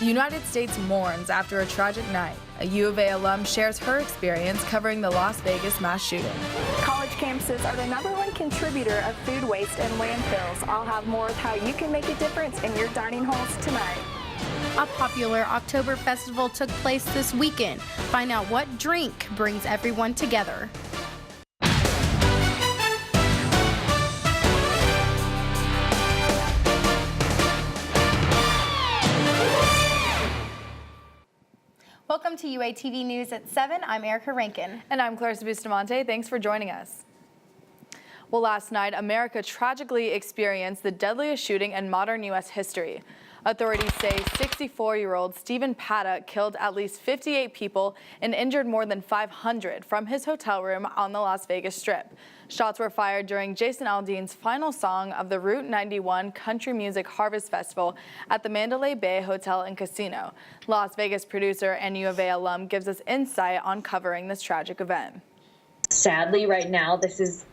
The United States mourns after a tragic night. A U of A alum shares her experience covering the Las Vegas mass shooting. College campuses are the #1 contributor of food waste and landfills. I'll have more of how you can make a difference in your dining halls tonight. A popular October festival took place this weekend. Find out what drink brings everyone together. Welcome to UATV News at 7. I'm Erica Rankin. And I'm Clarissa Bustamante. Thanks for joining us. Well, last night, America tragically experienced the deadliest shooting in modern U.S. history. Authorities say 64-year-old Stephen Paddock killed at least 58 people and injured more than 500 from his hotel room on the Las Vegas Strip. Shots were fired during Jason Aldean's final song of the Route 91 Country Music Harvest Festival at the Mandalay Bay Hotel and Casino. Las Vegas producer and U of A alum gives us insight on covering this tragic event. Sadly, right now, this is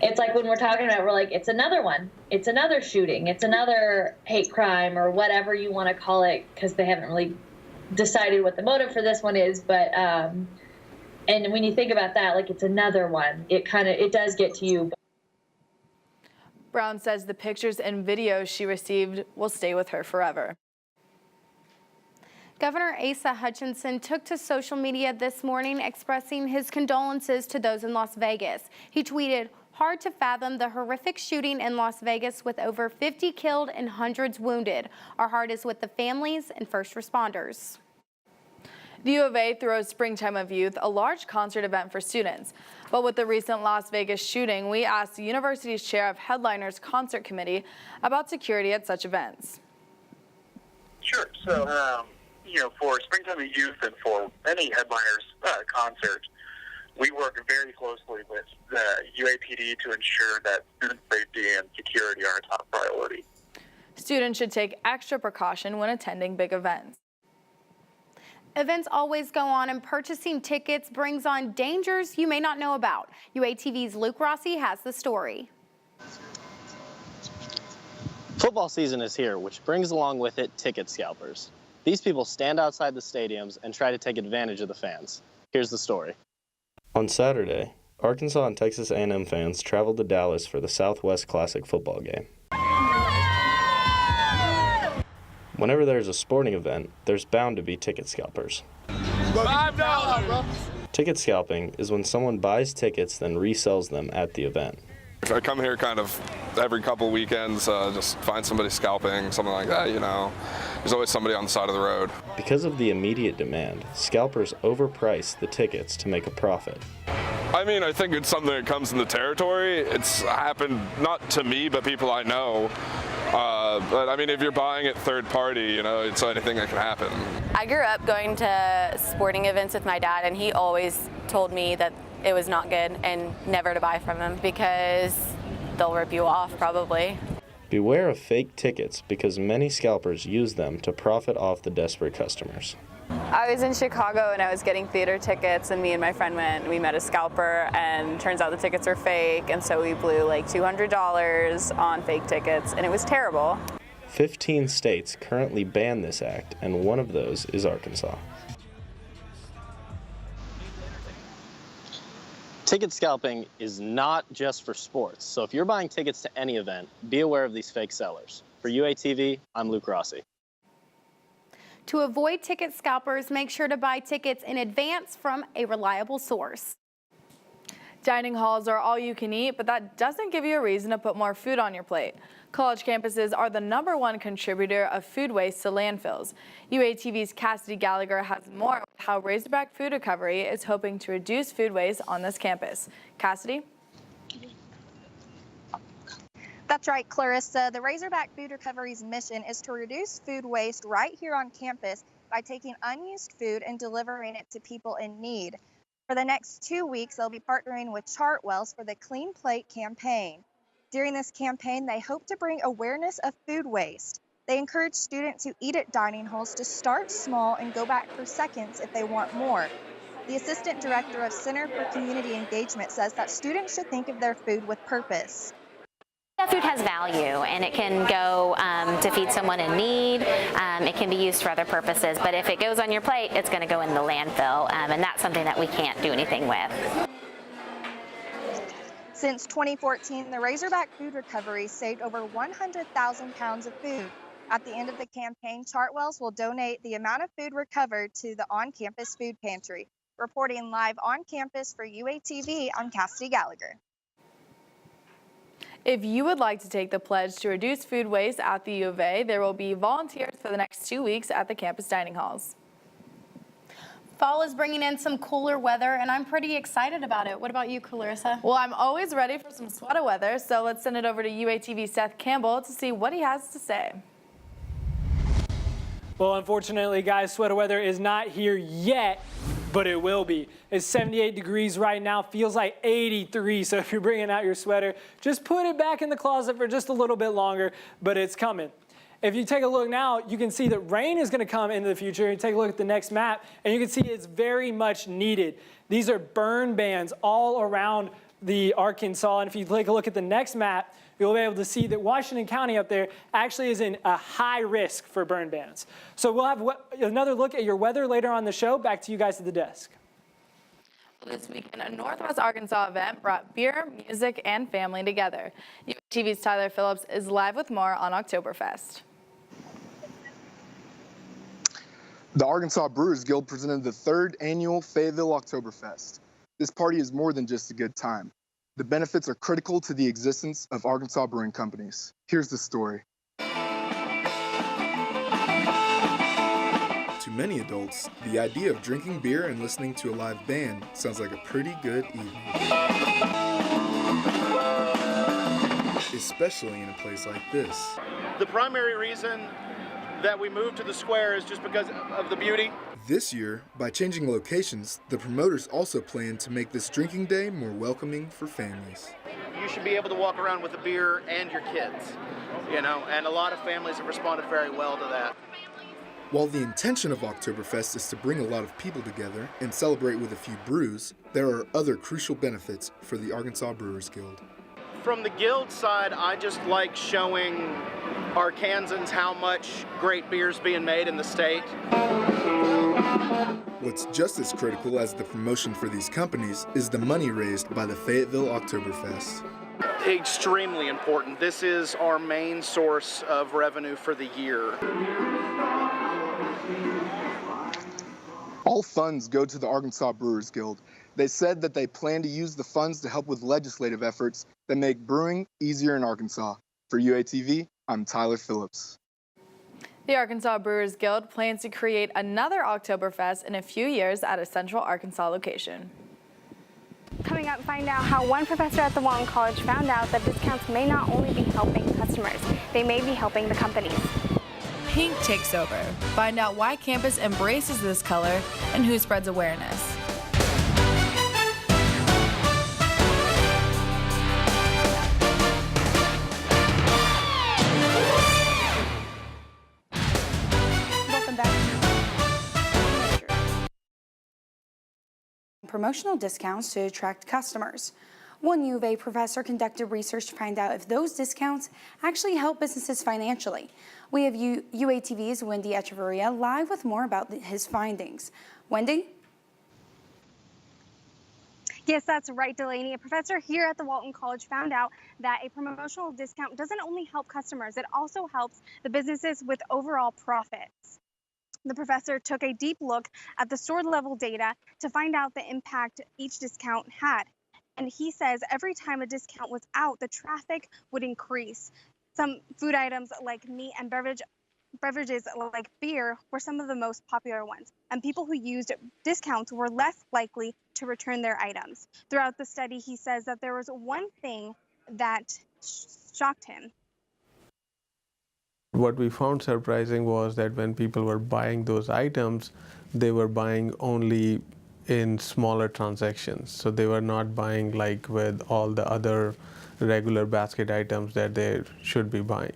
it's like when we're talking about, we're like, it's another one. It's another shooting. It's another hate crime or whatever you want to call it, because they haven't really decided what the motive for this one is. But and when you think about that, like, it's another one. It does get to you. Brown says the pictures and videos she received will stay with her forever. Governor Asa Hutchinson took to social media this morning expressing his condolences to those in Las Vegas. He tweeted, "Hard to fathom the horrific shooting in Las Vegas with over 50 killed and hundreds wounded. Our heart is with the families and first responders." The U of A throws Springtime of Youth, a large concert event for students. But with the recent Las Vegas shooting, we asked the university's chair of Headliners Concert Committee about security at such events. Sure. So, for Springtime of Youth and for any Headliners concert, we work very closely with the UAPD to ensure that student safety and security are a top priority. Students should take extra precaution when attending big events. Events always go on, and purchasing tickets brings on dangers you may not know about. UATV's Luke Rossi has the story. Football season is here, which brings along with it ticket scalpers. These people stand outside the stadiums and try to take advantage of the fans. Here's the story. On Saturday, Arkansas and Texas A&M fans traveled to Dallas for the Southwest Classic football game. Whenever there's a sporting event, there's bound to be ticket scalpers. $5, Ticket scalping is when someone buys tickets then resells them at the event. I come here kind of every couple weekends, just find somebody scalping, something like that, There's always somebody on the side of the road. Because of the immediate demand, scalpers overprice the tickets to make a profit. I think it's something that comes in the territory. It's happened not to me, but people I know. But if you're buying it third party, it's anything that can happen. I grew up going to sporting events with my dad, and he always told me that it was not good and never to buy from him because they'll rip you off probably. Beware of fake tickets because many scalpers use them to profit off the desperate customers. I was in Chicago and I was getting theater tickets, and me and my friend went and we met a scalper, and turns out the tickets are fake, and so we blew like $200 on fake tickets, and it was terrible. 15 states currently ban this act, and one of those is Arkansas. Ticket scalping is not just for sports, so if you're buying tickets to any event, be aware of these fake sellers. For UATV, I'm Luke Rossi. To avoid ticket scalpers, make sure to buy tickets in advance from a reliable source. Dining halls are all you can eat, but that doesn't give you a reason to put more food on your plate. College campuses are the #1 contributor of food waste to landfills. UATV's Cassidy Gallagher has more on how Razorback Food Recovery is hoping to reduce food waste on this campus. Cassidy? That's right, Clarissa. The Razorback Food Recovery's mission is to reduce food waste right here on campus by taking unused food and delivering it to people in need. For the next 2 weeks, they'll be partnering with Chartwells for the Clean Plate campaign. During this campaign, they hope to bring awareness of food waste. They encourage students who eat at dining halls to start small and go back for seconds if they want more. The assistant director of Center for Community Engagement says that students should think of their food with purpose. Food has value, and it can go to feed someone in need. It can be used for other purposes, but if it goes on your plate, it's going to go in the landfill, and that's something that we can't do anything with. Since 2014, the Razorback Food Recovery saved over 100,000 pounds of food. At the end of the campaign, Chartwells will donate the amount of food recovered to the on-campus food pantry. Reporting live on campus for UATV, I'm Cassidy Gallagher. If you would like to take the pledge to reduce food waste at the U of A, there will be volunteers for the next 2 weeks at the campus dining halls. Fall is bringing in some cooler weather, and I'm pretty excited about it. What about you, Clarissa? Well, I'm always ready for some sweater weather, so let's send it over to UATV's Seth Campbell to see what he has to say. Well, unfortunately, guys, sweater weather is not here yet, but it will be. It's 78 degrees right now, feels like 83, so if you're bringing out your sweater, just put it back in the closet for just a little bit longer, but it's coming. If you take a look now, you can see that rain is going to come into the future. You take a look at the next map, and you can see it's very much needed. These are burn bans all around the Arkansas, and if you take a look at the next map, you'll be able to see that Washington County up there actually is in a high risk for burn bans. So we'll have another look at your weather later on the show. Back to you guys at the desk. This weekend, a Northwest Arkansas event brought beer, music, and family together. UATV's Tyler Phillips is live with more on Oktoberfest. The Arkansas Brewers Guild presented the 3rd annual Fayetteville Oktoberfest. This party is more than just a good time. The benefits are critical to the existence of Arkansas brewing companies. Here's the story. To many adults, the idea of drinking beer and listening to a live band sounds like a pretty good evening. Especially in a place like this. The primary reason that we moved to the square is just because of the beauty. This year, by changing locations, the promoters also plan to make this drinking day more welcoming for families. You should be able to walk around with a beer and your kids, and a lot of families have responded very well to that. While the intention of Oktoberfest is to bring a lot of people together and celebrate with a few brews, there are other crucial benefits for the Arkansas Brewers Guild. From the guild side, I just like showing Arkansans how much great beer's being made in the state. What's just as critical as the promotion for these companies is the money raised by the Fayetteville Oktoberfest. Extremely important. This is our main source of revenue for the year. All funds go to the Arkansas Brewers Guild. They said that they plan to use the funds to help with legislative efforts that make brewing easier in Arkansas. For UATV, I'm Tyler Phillips. The Arkansas Brewers Guild plans to create another Oktoberfest in a few years at a central Arkansas location. Coming up, find out how one professor at the Walton College found out that discounts may not only be helping customers, they may be helping the companies. Pink takes over. Find out why campus embraces this color and who spreads awareness. Promotional discounts to attract customers. One U of A professor conducted research to find out if those discounts actually help businesses financially. We have UATV's Wendy Echeverria live with more about his findings. Wendy? Yes, that's right, Delaney. A professor here at the Walton College found out that a promotional discount doesn't only help customers, it also helps the businesses with overall profits. The professor took a deep look at the store level data to find out the impact each discount had. And he says every time a discount was out, the traffic would increase. Some food items like meat and beverages like beer were some of the most popular ones. And people who used discounts were less likely to return their items. Throughout the study, he says that there was one thing that shocked him. What we found surprising was that when people were buying those items, they were buying only in smaller transactions. So they were not buying like with all the other regular basket items that they should be buying.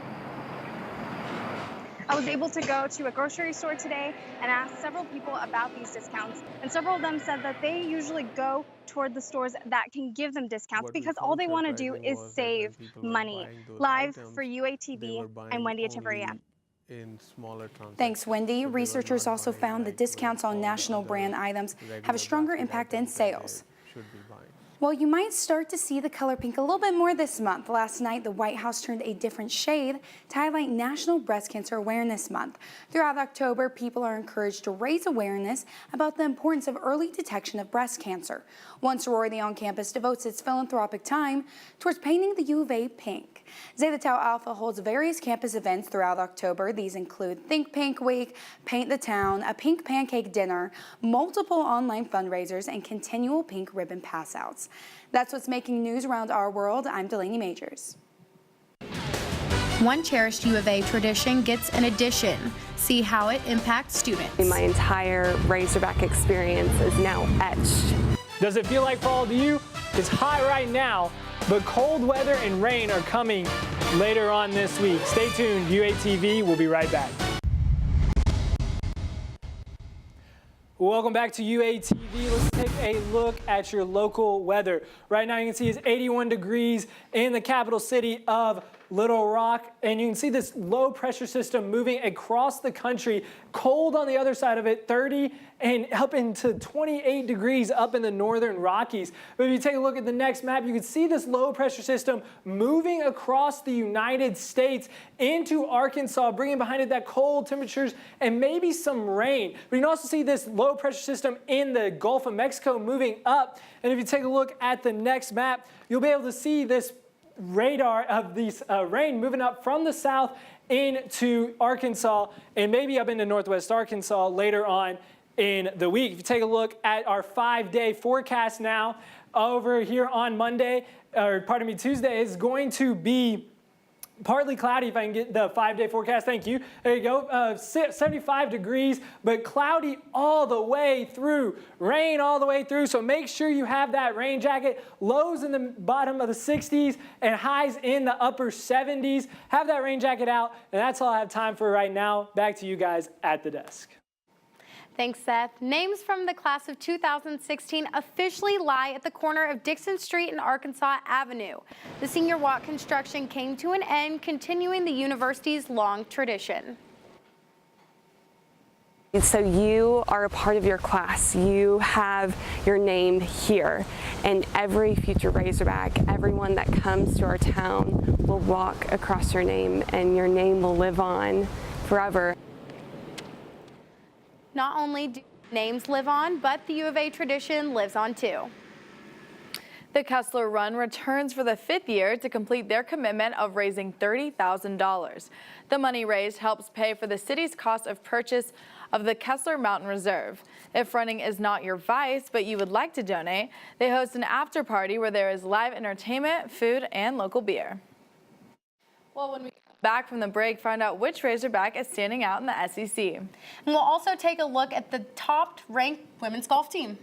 A was able to go to a grocery store today and ask several people about these discounts, and several of them said that they usually go toward the stores that can give them discounts because all they want to do is save money. Live for UATV, I'm Wendy Echeverria. In smaller transactions. Thanks, Wendy. Researchers also found that discounts on national brand items have a stronger impact in sales. Well, you might start to see the color pink a little bit more this month. Last night, the White House turned a different shade to highlight National Breast Cancer Awareness Month. Throughout October, people are encouraged to raise awareness about the importance of early detection of breast cancer. One sorority on campus devotes its philanthropic time towards painting the U of A pink. Zeta Tau Alpha holds various campus events throughout October. These include Think Pink Week, Paint the Town, a pink pancake dinner, multiple online fundraisers, and continual pink ribbon pass-outs. That's what's making news around our world. I'm Delaney Majors. One cherished U of A tradition gets an addition. See how it impacts students. My entire Razorback experience is now etched. Does it feel like fall to you? It's hot right now, but cold weather and rain are coming later on this week. Stay tuned. UATV will be right back. Welcome back to UATV. Let's take a look at your local weather. Right now you can see it's 81 degrees in the capital city of Little Rock, and you can see this low pressure system moving across the country. Cold on the other side of it, 30 and up into 28 degrees up in the northern Rockies. But if you take a look at the next map, you can see this low pressure system moving across the United States into Arkansas, bringing behind it that cold temperatures and maybe some rain. But you can also see this low pressure system in the Gulf of Mexico moving up. And if you take a look at the next map, you'll be able to see this radar of these rain moving up from the south into Arkansas and maybe up into northwest Arkansas later on in the week. If you take a look at our 5-day forecast now, over here on Tuesday is going to be partly cloudy. If I can get the 5-day forecast, thank you. There you go, 75 degrees, but cloudy all the way through, rain all the way through, so make sure you have that rain jacket. Lows in the bottom of the 60s and highs in the upper 70s. Have that rain jacket out, and that's all I have time for right now. Back to you guys at the desk. Thanks, Seth. Names from the class of 2016 officially lie at the corner of Dixon Street and Arkansas Avenue. The senior walk construction came to an end, continuing the university's long tradition. So you are a part of your class. You have your name here, and every future Razorback, everyone that comes to our town will walk across your name, and your name will live on forever. Not only do names live on, but the U of A tradition lives on too. The Kessler Run returns for the 5th year to complete their commitment of raising $30,000. The money raised helps pay for the city's cost of purchase of the Kessler Mountain Reserve. If running is not your vice, but you would like to donate, they host an after party where there is live entertainment, food, and local beer. Well, when we come back from the break, find out which Razorback is standing out in the SEC. And we'll also take a look at the top-ranked women's golf team.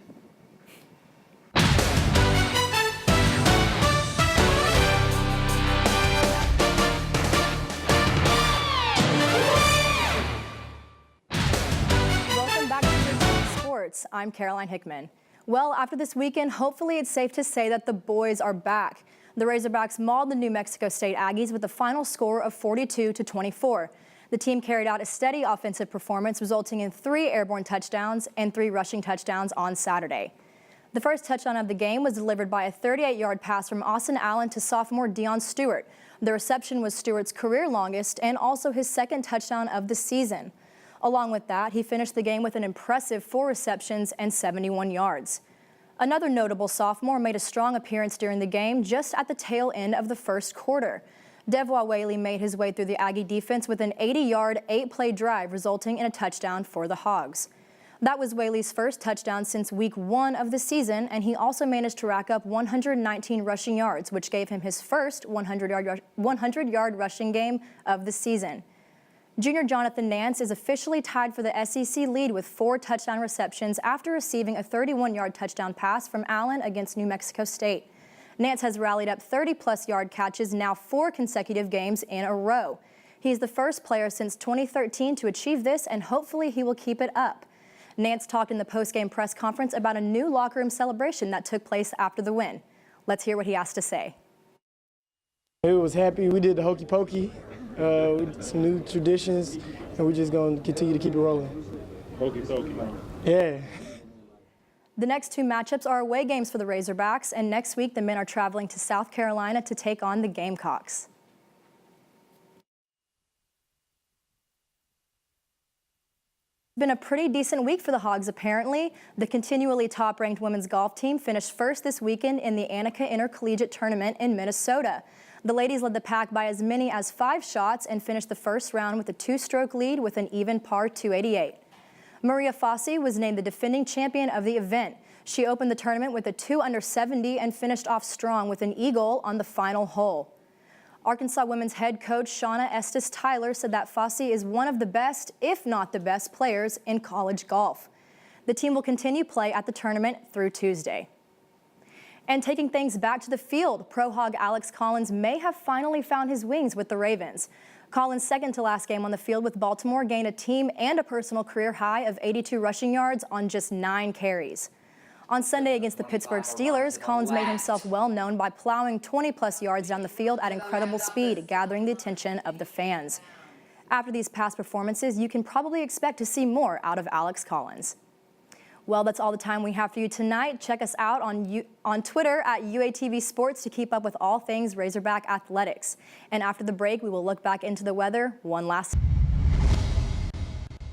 Welcome back to UATV Sports. I'm Caroline Hickman. Well, after this weekend, hopefully it's safe to say that the boys are back. The Razorbacks mauled the New Mexico State Aggies with a final score of 42-24. The team carried out a steady offensive performance, resulting in 3 airborne touchdowns and 3 rushing touchdowns on Saturday. The first touchdown of the game was delivered by a 38-yard pass from Austin Allen to sophomore Deion Stewart. The reception was Stewart's career longest and also his second touchdown of the season. Along with that, he finished the game with an impressive 4 receptions and 71 yards. Another notable sophomore made a strong appearance during the game just at the tail end of the first quarter. Devois Whaley made his way through the Aggie defense with an 80-yard, 8-play drive, resulting in a touchdown for the Hogs. That was Whaley's first touchdown since week 1 of the season, and he also managed to rack up 119 rushing yards, which gave him his first 100-yard rushing game of the season. Junior Jonathan Nance is officially tied for the SEC lead with 4 touchdown receptions after receiving a 31-yard touchdown pass from Allen against New Mexico State. Nance has rallied up 30-plus yard catches now 4 consecutive games in a row. He's the first player since 2013 to achieve this, and hopefully he will keep it up. Nance talked in the post-game press conference about a new locker room celebration that took place after the win. Let's hear what he has to say. We was happy. We did the hokey pokey, some new traditions, and we're just going to continue to keep it rolling. Hokey pokey. Yeah. The next two matchups are away games for the Razorbacks, and next week the men are traveling to South Carolina to take on the Gamecocks. Been a pretty decent week for the Hogs, apparently. The continually top-ranked women's golf team finished first this weekend in the Annika Intercollegiate Tournament in Minnesota. The ladies led the pack by as many as 5 shots and finished the first round with a 2-stroke lead with an even par 288. Maria Fossey was named the defending champion of the event. She opened the tournament with a 2 under 70 and finished off strong with an eagle on the final hole. Arkansas women's head coach Shauna Estes Tyler said that Fossey is one of the best, if not the best, players in college golf. The team will continue play at the tournament through Tuesday. And taking things back to the field, Pro Hog Alex Collins may have finally found his wings with the Ravens. Collins' second to last game on the field with Baltimore gained a team and a personal career high of 82 rushing yards on just 9 carries. On Sunday against the Pittsburgh Steelers, Collins made himself well known by plowing 20-plus yards down the field at incredible speed, gathering the attention of the fans. After these past performances, you can probably expect to see more out of Alex Collins. Well, that's all the time we have for you tonight. Check us out on Twitter at UATV Sports to keep up with all things Razorback athletics. And after the break, we will look back into the weather one last time.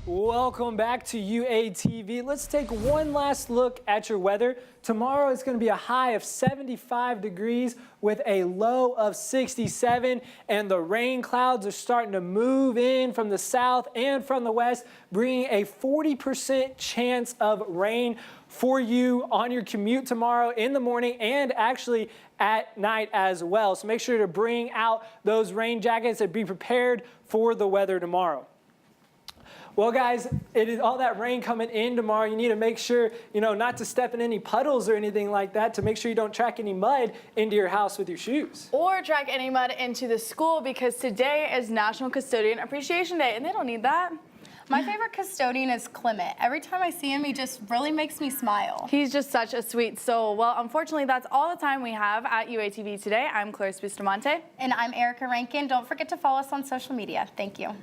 Welcome back to UATV. Let's take one last look at your weather. Tomorrow it's going to be a high of 75 degrees with a low of 67, and the rain clouds are starting to move in from the south and from the west, bringing a 40% chance of rain for you on your commute tomorrow in the morning and actually at night as well. So make sure to bring out those rain jackets and be prepared for the weather tomorrow. Well, guys, it is all that rain coming in tomorrow. You need to make sure, not to step in any puddles or anything like that, to make sure you don't track any mud into your house with your shoes. Or track any mud into the school, because today is National Custodian Appreciation Day, and they don't need that. My favorite custodian is Clement. Every time I see him, he just really makes me smile. He's just such a sweet soul. Well, unfortunately, that's all the time we have at UATV today. I'm Clarice Bustamante. And I'm Erica Rankin. Don't forget to follow us on social media. Thank you.